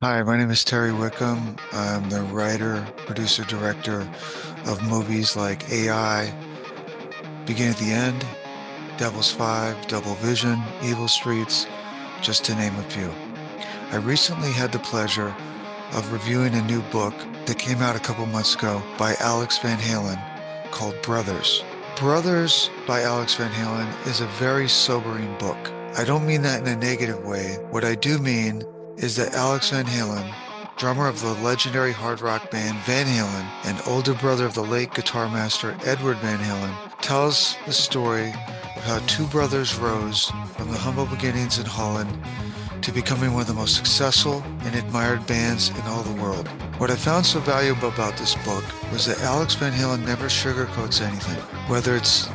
Hi, my name is Terry Wickham. I'm the writer, producer, director of movies like A.I, Begin at the End, Devil's Five, Double Vision, Evil Streets, just to name a few. I recently had the pleasure of reviewing a new book that came out a couple months ago by Alex Van Halen called Brothers. Brothers by Alex Van Halen is a very sobering book. I don't mean that in a negative way. What I do mean is that Alex Van Halen, drummer of the legendary hard rock band Van Halen and older brother of the late guitar master Edward Van Halen, tells the story of how two brothers rose from the humble beginnings in Holland to becoming one of the most successful and admired bands in all the world. What I found so valuable about this book was that Alex Van Halen never sugarcoats anything, whether it's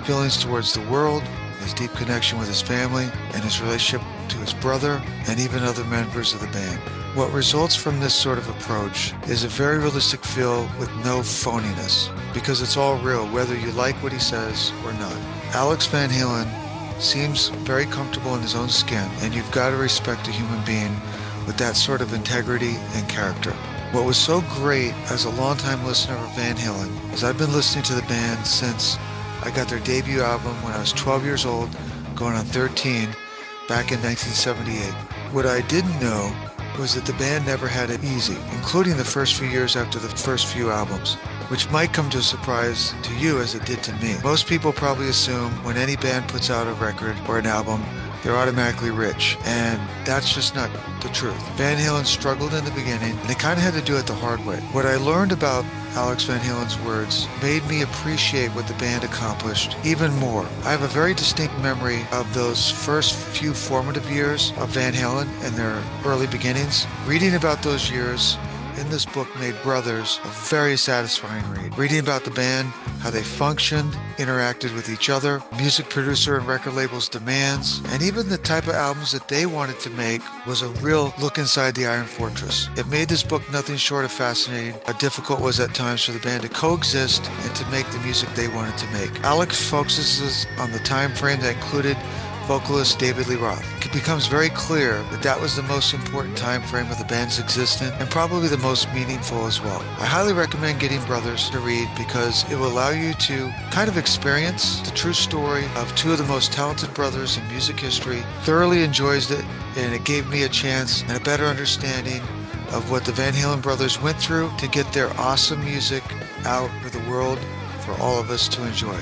feelings towards the world, his deep connection with his family, and his relationship to his brother, and even other members of the band. What results from this sort of approach is a very realistic feel with no phoniness, because it's all real, whether you like what he says or not. Alex Van Halen seems very comfortable in his own skin, and you've got to respect a human being with that sort of integrity and character. What was so great as a longtime listener of Van Halen is I've been listening to the band since I got their debut album when I was 12 years old, going on 13, back in 1978. What I didn't know was that the band never had it easy, including the first few years after the first few albums, which might come to a surprise to you as it did to me. Most people probably assume when any band puts out a record or an album, they're automatically rich, and that's just not the truth. Van Halen struggled in the beginning, and they kind of had to do it the hard way. What I learned about Alex Van Halen's words made me appreciate what the band accomplished even more. I have a very distinct memory of those first few formative years of Van Halen and their early beginnings. Reading about those years in this book made Brothers a very satisfying read. Reading about the band, how they functioned, interacted with each other, music producer and record labels' demands, and even the type of albums that they wanted to make was a real look inside the Iron Fortress. It made this book nothing short of fascinating, how difficult it was at times for the band to coexist and to make the music they wanted to make. Alex focuses on the time frame that included vocalist David Lee Roth. It becomes very clear that that was the most important time frame of the band's existence and probably the most meaningful as well. I highly recommend getting Brothers to read because it will allow you to kind of experience the true story of two of the most talented brothers in music history. Thoroughly enjoys it, and it gave me a chance and a better understanding of what the Van Halen brothers went through to get their awesome music out for the world for all of us to enjoy.